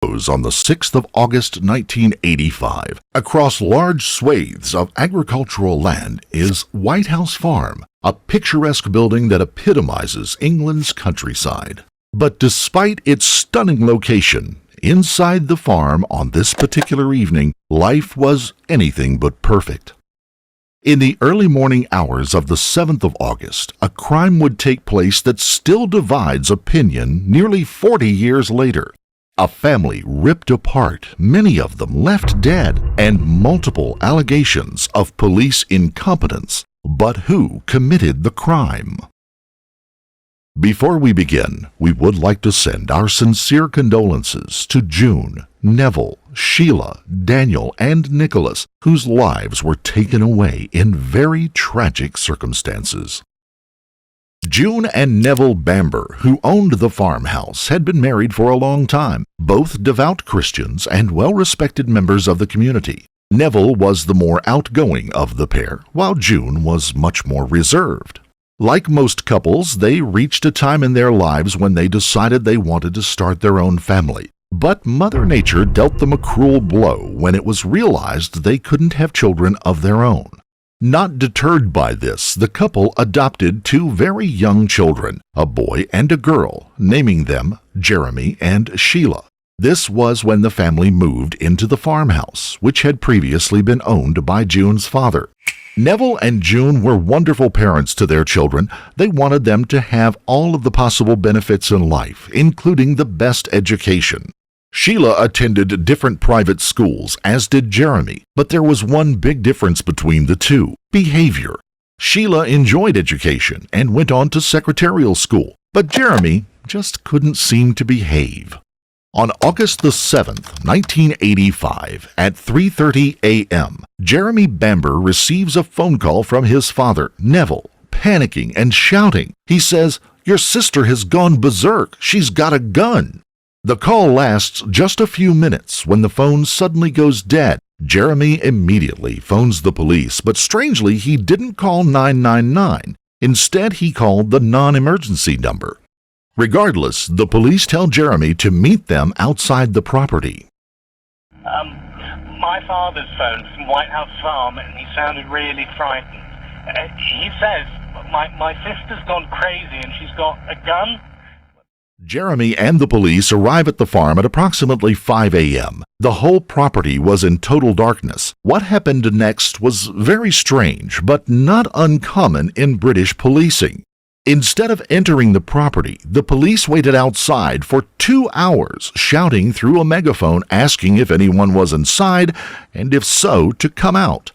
On the 6th of August 1985, across large swathes of agricultural land is White House Farm, a picturesque building that epitomizes England's countryside. But despite its stunning location, inside the farm on this particular evening, life was anything but perfect. In the early morning hours of the 7th of August, a crime would take place that still divides opinion nearly 40 years later. A family ripped apart, many of them left dead, and multiple allegations of police incompetence. But who committed the crime? Before we begin, we would like to send our sincere condolences to June, Neville, Sheila, Daniel, and Nicholas, whose lives were taken away in very tragic circumstances. June and Neville Bamber, who owned the farmhouse, had been married for a long time, both devout Christians and well-respected members of the community. Neville was the more outgoing of the pair, while June was much more reserved. Like most couples, they reached a time in their lives when they decided they wanted to start their own family. But Mother Nature dealt them a cruel blow when it was realized they couldn't have children of their own. Not deterred by this, the couple adopted two very young children, a boy and a girl, naming them Jeremy and Sheila. This was when the family moved into the farmhouse, which had previously been owned by June's father. Neville and June were wonderful parents to their children. They wanted them to have all of the possible benefits in life, including the best education. Sheila attended different private schools, as did Jeremy, but there was one big difference between the two: behavior. Sheila enjoyed education and went on to secretarial school, but Jeremy just couldn't seem to behave. On August the 7th, 1985, at 3:30 a.m., Jeremy Bamber receives a phone call from his father, Neville, panicking and shouting. He says, "Your sister has gone berserk. She's got a gun." The call lasts just a few minutes when the phone suddenly goes dead. Jeremy immediately phones the police, but strangely he didn't call 999. Instead, he called the non-emergency number. Regardless, the police tell Jeremy to meet them outside the property. My father's phoned from White House Farm and he sounded really frightened. He says, my sister's gone crazy and she's got a gun. Jeremy and the police arrive at the farm at approximately 5 a.m. The whole property was in total darkness. What happened next was very strange, but not uncommon in British policing. Instead of entering the property, the police waited outside for 2 hours, shouting through a megaphone asking if anyone was inside, and if so, to come out.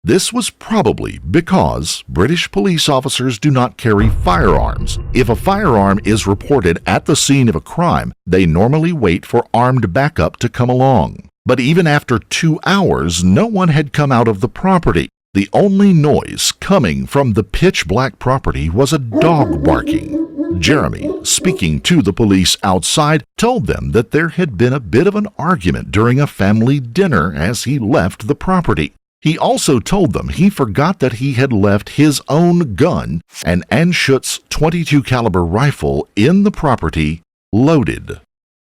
This was probably because British police officers do not carry firearms. If a firearm is reported at the scene of a crime, they normally wait for armed backup to come along. But even after 2 hours, no one had come out of the property. The only noise coming from the pitch-black property was a dog barking. Jeremy, speaking to the police outside, told them that there had been a bit of an argument during a family dinner as he left the property. He also told them he forgot that he had left his own gun, an Anschutz .22 caliber rifle, in the property, loaded.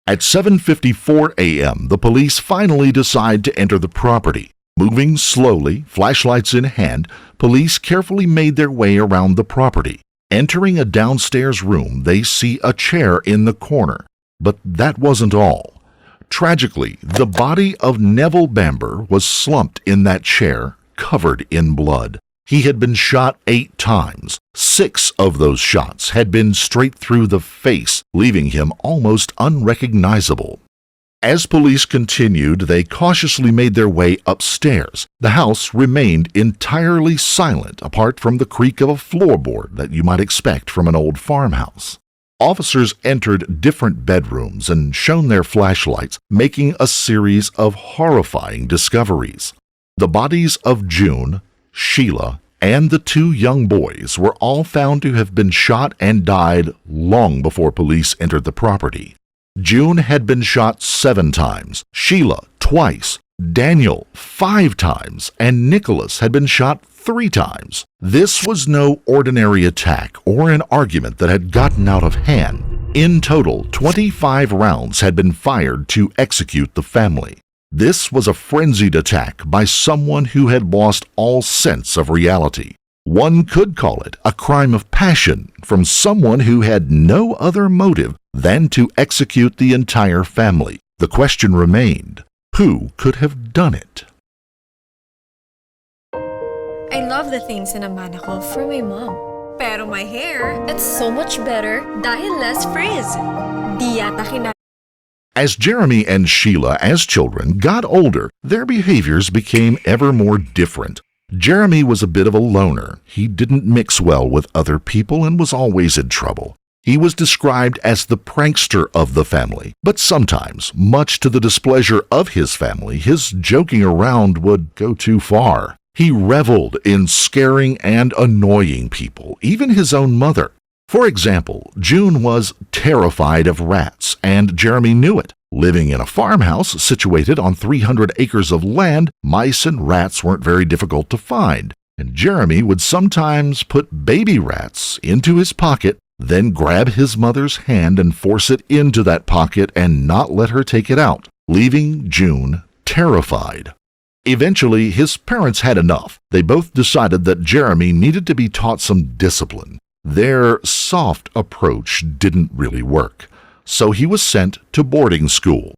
At 7:54 a.m., the police finally decide to enter the property. Moving slowly, flashlights in hand, police carefully made their way around the property. Entering a downstairs room, they see a chair in the corner. But that wasn't all. Tragically, the body of Neville Bamber was slumped in that chair, covered in blood. He had been shot 8 times. 6 of those shots had been straight through the face, leaving him almost unrecognizable. As police continued, they cautiously made their way upstairs. The house remained entirely silent, apart from the creak of a floorboard that you might expect from an old farmhouse. Officers entered different bedrooms and shone their flashlights, making a series of horrifying discoveries. The bodies of June, Sheila, and the 2 young boys were all found to have been shot and died long before police entered the property. June had been shot 7 times, Sheila twice, Daniel 5 times, and Nicholas had been shot 3 times. This was no ordinary attack or an argument that had gotten out of hand. In total, 25 rounds had been fired to execute the family. This was a frenzied attack by someone who had lost all sense of reality. One could call it a crime of passion from someone who had no other motive than to execute the entire family. The question remained, who could have done it? I love the things sinamana ko for my mom. Pero my hair, it's so much better dahil less frizz. Di yata As Jeremy and Sheila, as children, got older, their behaviors became ever more different. Jeremy was a bit of a loner. He didn't mix well with other people and was always in trouble. He was described as the prankster of the family, but sometimes, much to the displeasure of his family, his joking around would go too far. He reveled in scaring and annoying people, even his own mother. For example, June was terrified of rats, and Jeremy knew it. Living in a farmhouse situated on 300 acres of land, mice and rats weren't very difficult to find, and Jeremy would sometimes put baby rats into his pocket, then grab his mother's hand and force it into that pocket and not let her take it out, leaving June terrified. Eventually, his parents had enough. They both decided that Jeremy needed to be taught some discipline. Their soft approach didn't really work, so he was sent to boarding school.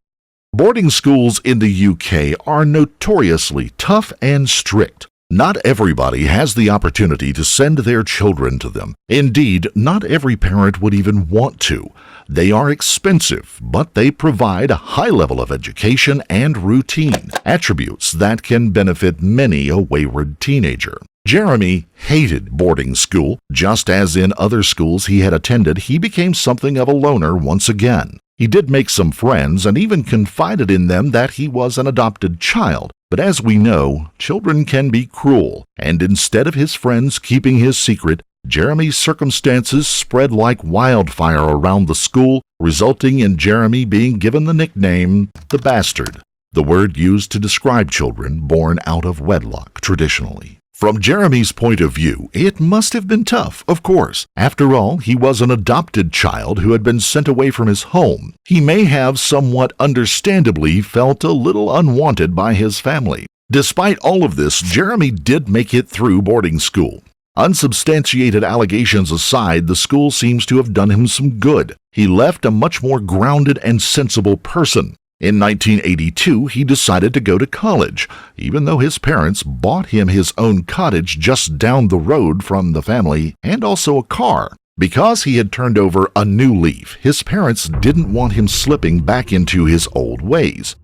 Boarding schools in the UK are notoriously tough and strict. Not everybody has the opportunity to send their children to them. Indeed, not every parent would even want to. They are expensive, but they provide a high level of education and routine, attributes that can benefit many a wayward teenager. Jeremy hated boarding school. Just as in other schools he had attended, he became something of a loner once again. He did make some friends and even confided in them that he was an adopted child. But as we know, children can be cruel, and instead of his friends keeping his secret, Jeremy's circumstances spread like wildfire around the school, resulting in Jeremy being given the nickname the Bastard, the word used to describe children born out of wedlock traditionally. From Jeremy's point of view, it must have been tough, of course. After all, he was an adopted child who had been sent away from his home. He may have somewhat understandably felt a little unwanted by his family. Despite all of this, Jeremy did make it through boarding school. Unsubstantiated allegations aside, the school seems to have done him some good. He left a much more grounded and sensible person. In 1982, he decided to go to college, even though his parents bought him his own cottage just down the road from the family and also a car. Because he had turned over a new leaf, his parents didn't want him slipping back into his old ways.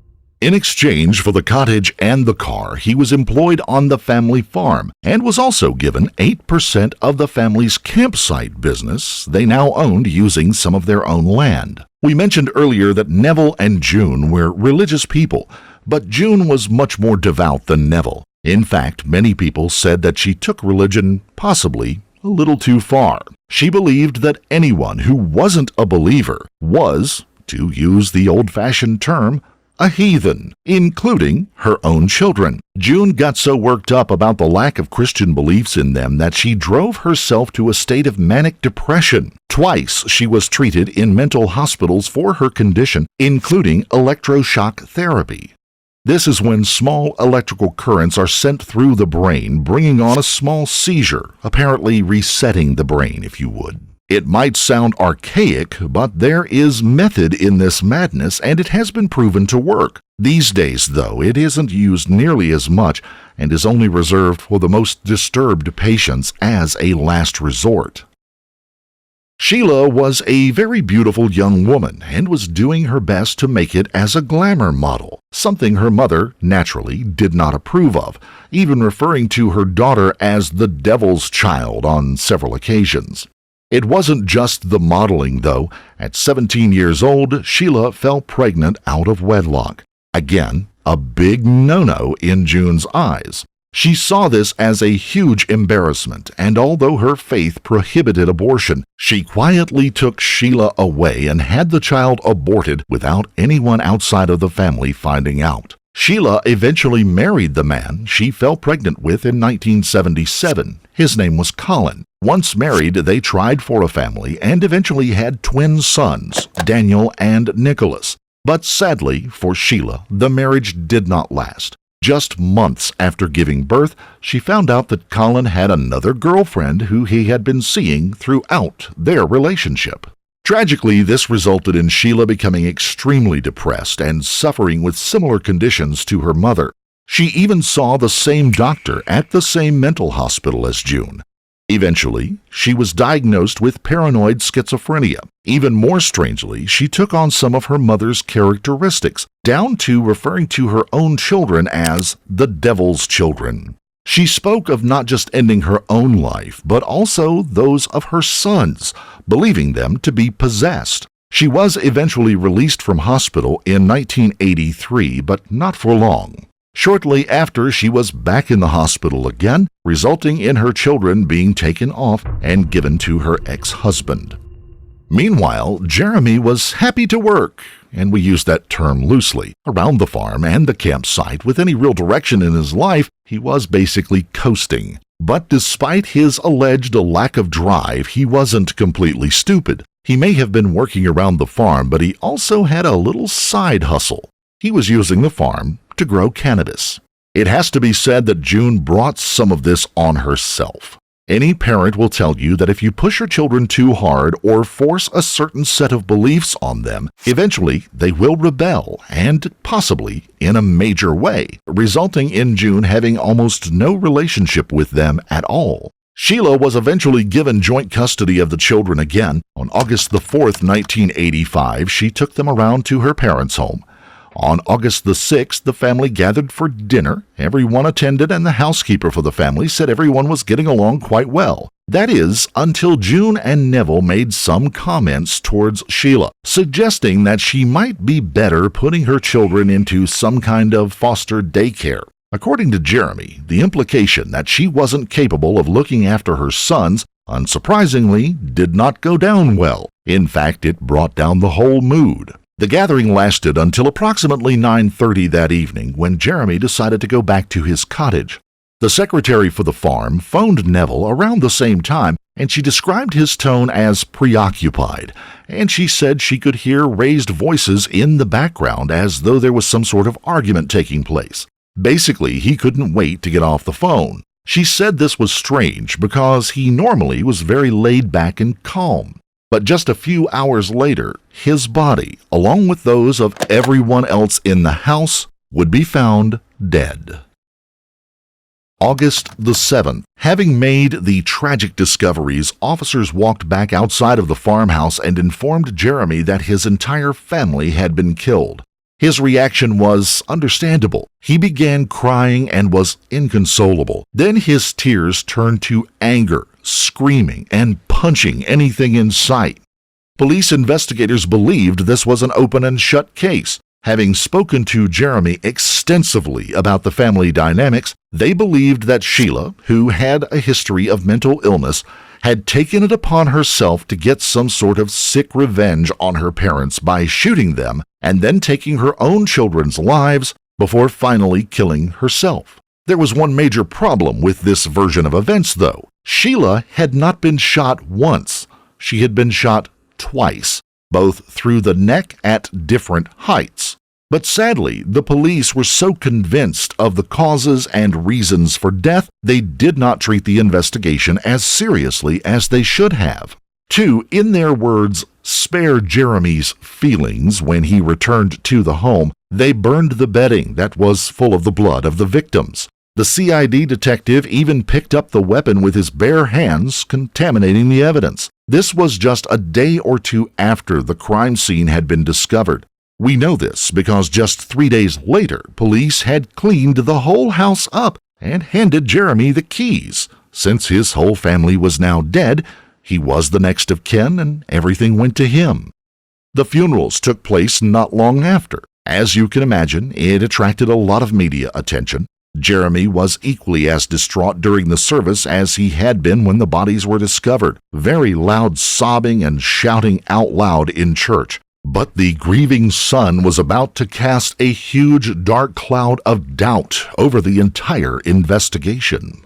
In exchange for the cottage and the car, he was employed on the family farm and was also given 8% of the family's campsite business they now owned using some of their own land. We mentioned earlier that Neville and June were religious people, but June was much more devout than Neville. In fact, many people said that she took religion possibly a little too far. She believed that anyone who wasn't a believer was, to use the old-fashioned term, a heathen, including her own children. June got so worked up about the lack of Christian beliefs in them that she drove herself to a state of manic depression. Twice she was treated in mental hospitals for her condition, including electroshock therapy. This is when small electrical currents are sent through the brain, bringing on a small seizure, apparently resetting the brain, if you would. It might sound archaic, but there is method in this madness, and it has been proven to work. These days, though, it isn't used nearly as much and is only reserved for the most disturbed patients as a last resort. Sheila was a very beautiful young woman and was doing her best to make it as a glamour model, something her mother, naturally, did not approve of, even referring to her daughter as the devil's child on several occasions. It wasn't just the modeling, though. At 17 years old, Sheila fell pregnant out of wedlock. Again, a big no-no in June's eyes. She saw this as a huge embarrassment, and although her faith prohibited abortion, she quietly took Sheila away and had the child aborted without anyone outside of the family finding out. Sheila eventually married the man she fell pregnant with in 1977. His name was Colin. Once married, they tried for a family and eventually had twin sons, Daniel and Nicholas. But sadly for Sheila, the marriage did not last. Just months after giving birth, she found out that Colin had another girlfriend who he had been seeing throughout their relationship. Tragically, this resulted in Sheila becoming extremely depressed and suffering with similar conditions to her mother. She even saw the same doctor at the same mental hospital as June. Eventually, she was diagnosed with paranoid schizophrenia. Even more strangely, she took on some of her mother's characteristics, down to referring to her own children as the devil's children. She spoke of not just ending her own life, but also those of her sons, believing them to be possessed. She was eventually released from hospital in 1983, but not for long. Shortly after, she was back in the hospital again, resulting in her children being taken off and given to her ex-husband. Meanwhile, Jeremy was happy to work, and we use that term loosely, around the farm and the campsite. With any real direction in his life, he was basically coasting. But despite his alleged lack of drive, he wasn't completely stupid. He may have been working around the farm, but he also had a little side hustle. He was using the farm to grow cannabis. It has to be said that June brought some of this on herself. Any parent will tell you that if you push your children too hard or force a certain set of beliefs on them, eventually they will rebel, and possibly in a major way, resulting in June having almost no relationship with them at all. Sheila was eventually given joint custody of the children again. On August the 4th, 1985, she took them around to her parents' home. On August the 6th, the family gathered for dinner. Everyone attended, and the housekeeper for the family said everyone was getting along quite well. That is, until June and Neville made some comments towards Sheila, suggesting that she might be better putting her children into some kind of foster daycare. According to Jeremy, the implication that she wasn't capable of looking after her sons, unsurprisingly, did not go down well. In fact, it brought down the whole mood. The gathering lasted until approximately 9:30 that evening, when Jeremy decided to go back to his cottage. The secretary for the farm phoned Neville around the same time, and she described his tone as preoccupied, and she said she could hear raised voices in the background as though there was some sort of argument taking place. Basically, he couldn't wait to get off the phone. She said this was strange because he normally was very laid back and calm. But just a few hours later, his body, along with those of everyone else in the house, would be found dead. August the 7th. Having made the tragic discoveries, officers walked back outside of the farmhouse and informed Jeremy that his entire family had been killed. His reaction was understandable. He began crying and was inconsolable. Then his tears turned to anger, screaming, and punching anything in sight. Police investigators believed this was an open and shut case. Having spoken to Jeremy extensively about the family dynamics, they believed that Sheila, who had a history of mental illness, had taken it upon herself to get some sort of sick revenge on her parents by shooting them and then taking her own children's lives before finally killing herself. There was one major problem with this version of events, though. Sheila had not been shot once. She had been shot twice, both through the neck at different heights. But sadly, the police were so convinced of the causes and reasons for death, they did not treat the investigation as seriously as they should have. To, in their words, spare Jeremy's feelings when he returned to the home, they burned the bedding that was full of the blood of the victims. The CID detective even picked up the weapon with his bare hands, contaminating the evidence. This was just a day or two after the crime scene had been discovered. We know this because just 3 days later, police had cleaned the whole house up and handed Jeremy the keys. Since his whole family was now dead, he was the next of kin and everything went to him. The funerals took place not long after. As you can imagine, it attracted a lot of media attention. Jeremy was equally as distraught during the service as he had been when the bodies were discovered, very loud sobbing and shouting out loud in church. But the grieving son was about to cast a huge dark cloud of doubt over the entire investigation.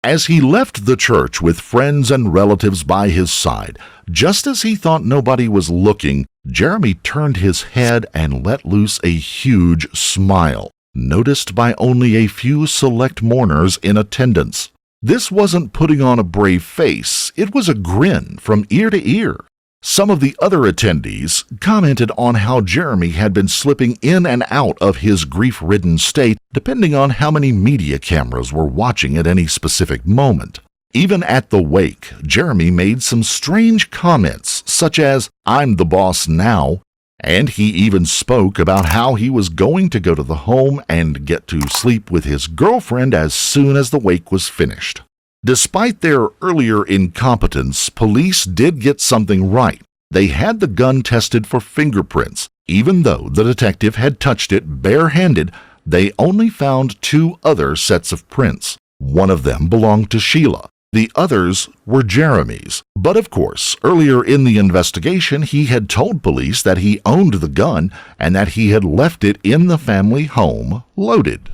As he left the church with friends and relatives by his side, just as he thought nobody was looking, Jeremy turned his head and let loose a huge smile, noticed by only a few select mourners in attendance. This wasn't putting on a brave face, it was a grin from ear to ear. Some of the other attendees commented on how Jeremy had been slipping in and out of his grief-ridden state depending on how many media cameras were watching at any specific moment. Even at the wake, Jeremy made some strange comments such as, "I'm the boss now," and he even spoke about how he was going to go to the home and get to sleep with his girlfriend as soon as the wake was finished. Despite their earlier incompetence, police did get something right. They had the gun tested for fingerprints. Even though the detective had touched it barehanded, they only found 2 other sets of prints. One of them belonged to Sheila. The others were Jeremy's. But of course, earlier in the investigation, he had told police that he owned the gun and that he had left it in the family home loaded.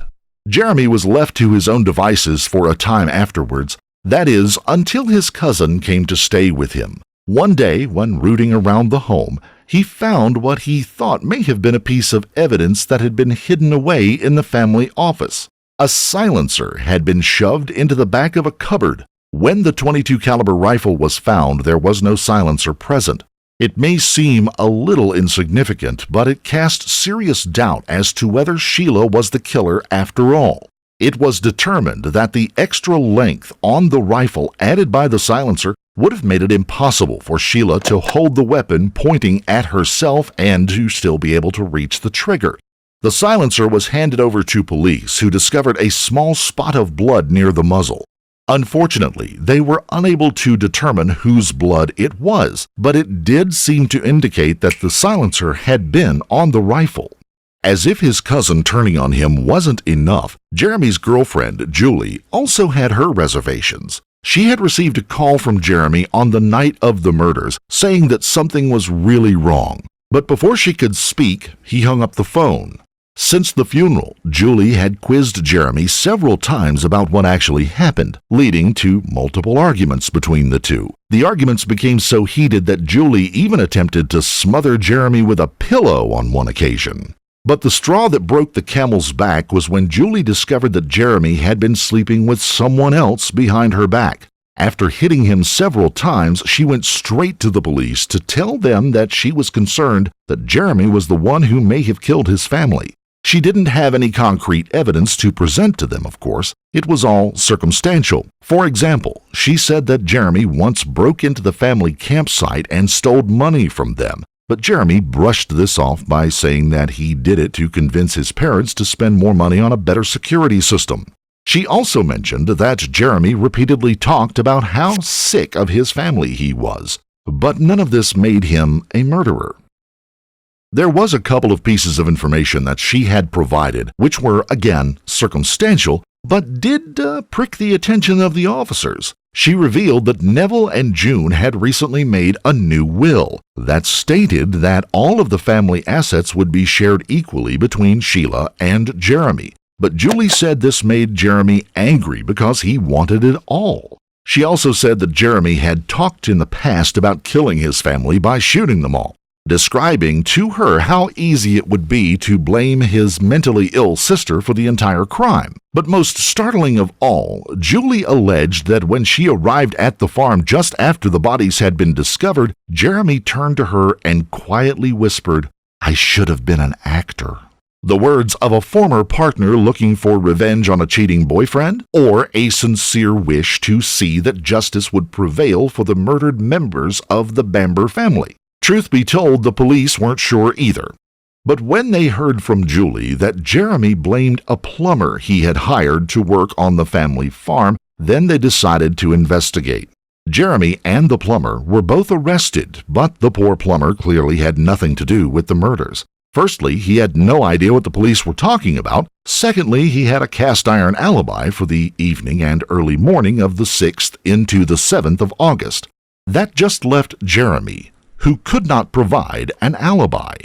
Jeremy was left to his own devices for a time afterwards. That is, until his cousin came to stay with him. One day, when rooting around the home, he found what he thought may have been a piece of evidence that had been hidden away in the family office. A silencer had been shoved into the back of a cupboard. When the .22 caliber rifle was found, there was no silencer present. It may seem a little insignificant, but it cast serious doubt as to whether Sheila was the killer after all. It was determined that the extra length on the rifle added by the silencer would have made it impossible for Sheila to hold the weapon pointing at herself and to still be able to reach the trigger. The silencer was handed over to police, who discovered a small spot of blood near the muzzle. Unfortunately, they were unable to determine whose blood it was, but it did seem to indicate that the silencer had been on the rifle. As if his cousin turning on him wasn't enough, Jeremy's girlfriend, Julie, also had her reservations. She had received a call from Jeremy on the night of the murders saying that something was really wrong. But before she could speak, he hung up the phone. Since the funeral, Julie had quizzed Jeremy several times about what actually happened, leading to multiple arguments between the two. The arguments became so heated that Julie even attempted to smother Jeremy with a pillow on one occasion. But the straw that broke the camel's back was when Julie discovered that Jeremy had been sleeping with someone else behind her back. After hitting him several times, she went straight to the police to tell them that she was concerned that Jeremy was the one who may have killed his family. She didn't have any concrete evidence to present to them, of course. It was all circumstantial. For example, she said that Jeremy once broke into the family campsite and stole money from them. But Jeremy brushed this off by saying that he did it to convince his parents to spend more money on a better security system. She also mentioned that Jeremy repeatedly talked about how sick of his family he was, but none of this made him a murderer. There was a couple of pieces of information that she had provided, which were, again, circumstantial, but did prick the attention of the officers. She revealed that Neville and June had recently made a new will that stated that all of the family assets would be shared equally between Sheila and Jeremy. But Julie said this made Jeremy angry because he wanted it all. She also said that Jeremy had talked in the past about killing his family by shooting them all, describing to her how easy it would be to blame his mentally ill sister for the entire crime. But most startling of all, Julie alleged that when she arrived at the farm just after the bodies had been discovered, Jeremy turned to her and quietly whispered, "I should have been an actor." The words of a former partner looking for revenge on a cheating boyfriend, or a sincere wish to see that justice would prevail for the murdered members of the Bamber family. Truth be told, the police weren't sure either. But when they heard from Julie that Jeremy blamed a plumber he had hired to work on the family farm, then they decided to investigate. Jeremy and the plumber were both arrested, but the poor plumber clearly had nothing to do with the murders. Firstly, he had no idea what the police were talking about. Secondly, he had a cast-iron alibi for the evening and early morning of the 6th into the 7th of August. That just left Jeremy, who could not provide an alibi.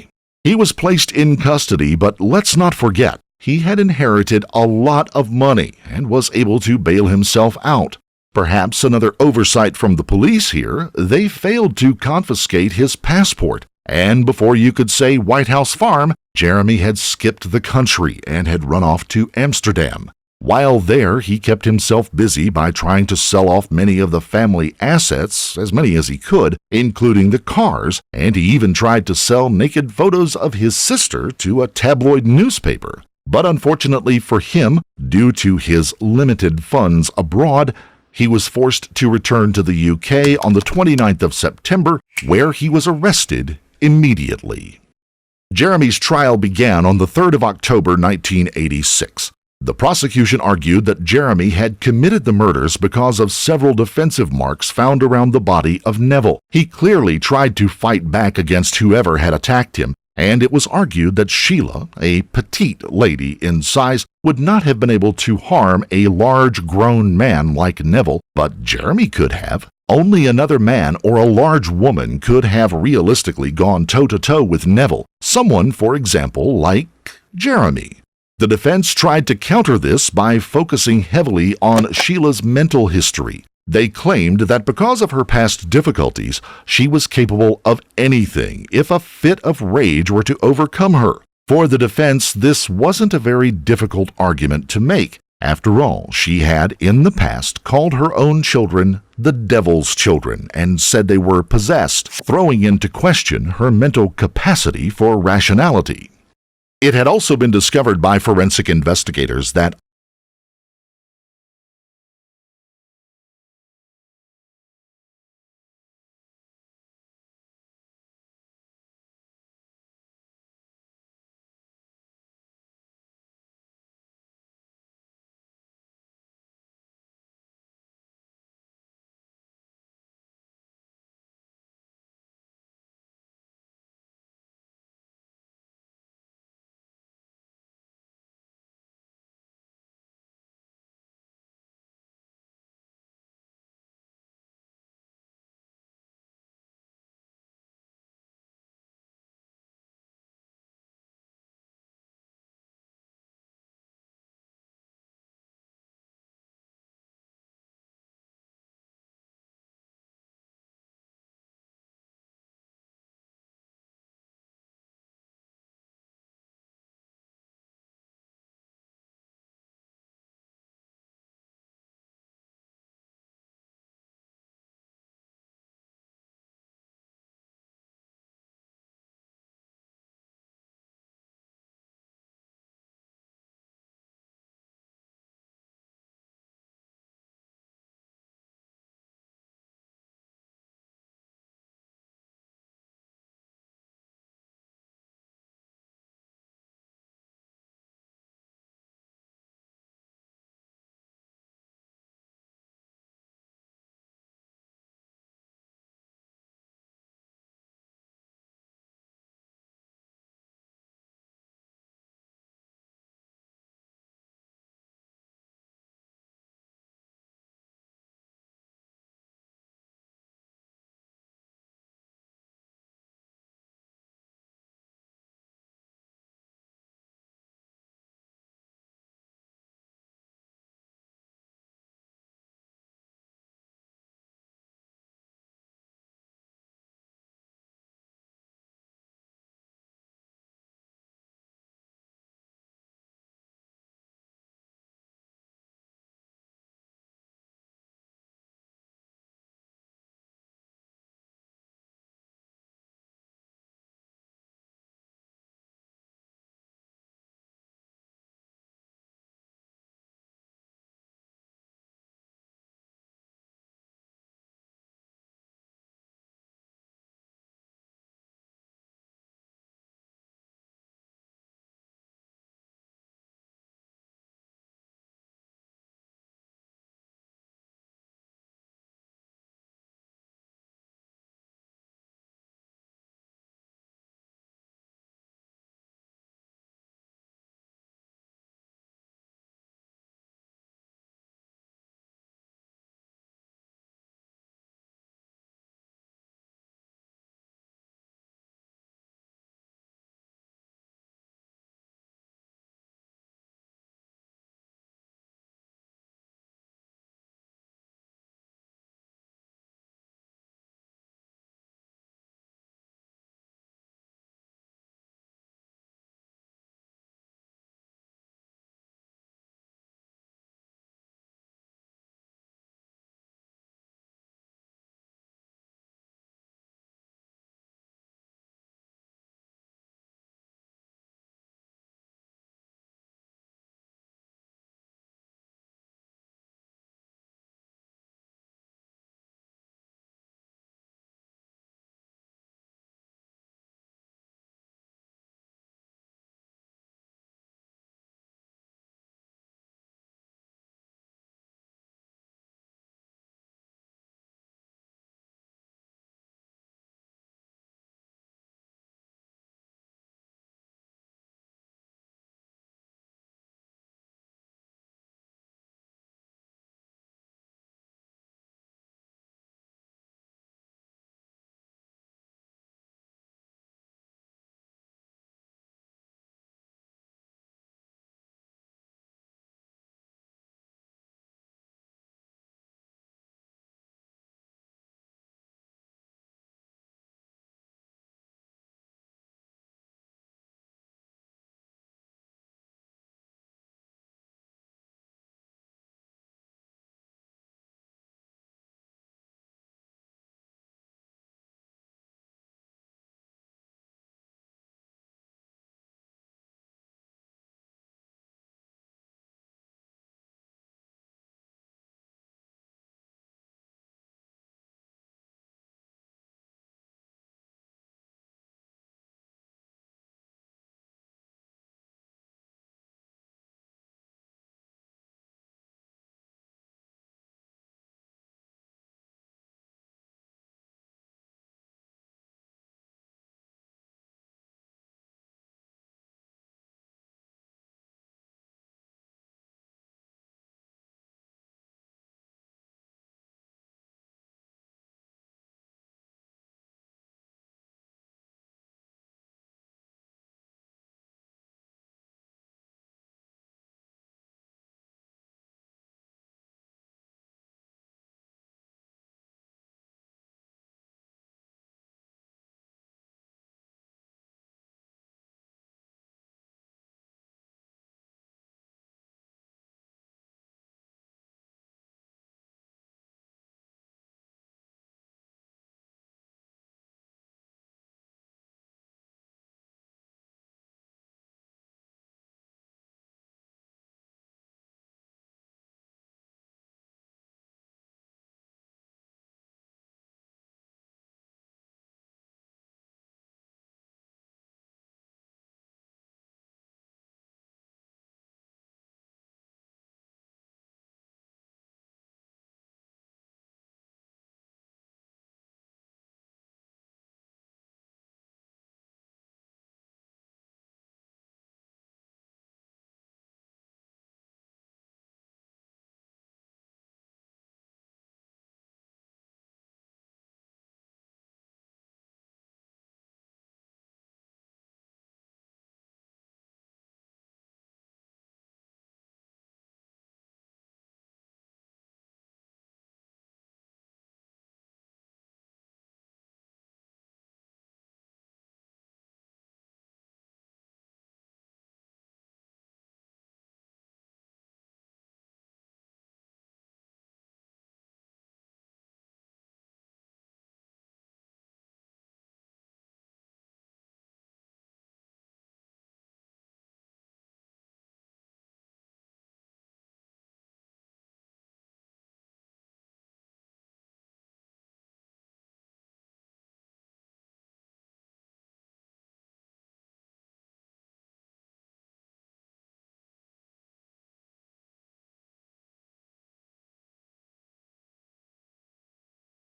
He was placed in custody, but let's not forget, he had inherited a lot of money and was able to bail himself out. Perhaps another oversight from the police here, they failed to confiscate his passport, and before you could say White House Farm, Jeremy had skipped the country and had run off to Amsterdam. While there, he kept himself busy by trying to sell off many of the family assets, as many as he could, including the cars, and he even tried to sell naked photos of his sister to a tabloid newspaper. But unfortunately for him, due to his limited funds abroad, he was forced to return to the UK on the 29th of September, where he was arrested immediately. Jeremy's trial began on the 3rd of October 1986. The prosecution argued that Jeremy had committed the murders because of several defensive marks found around the body of Neville. He clearly tried to fight back against whoever had attacked him, and it was argued that Sheila, a petite lady in size, would not have been able to harm a large grown man like Neville, but Jeremy could have. Only another man or a large woman could have realistically gone toe-to-toe with Neville, someone, for example, like Jeremy. The defense tried to counter this by focusing heavily on Sheila's mental history. They claimed that because of her past difficulties, she was capable of anything if a fit of rage were to overcome her. For the defense, this wasn't a very difficult argument to make. After all, she had in the past called her own children the devil's children and said they were possessed, throwing into question her mental capacity for rationality. It had also been discovered by forensic investigators that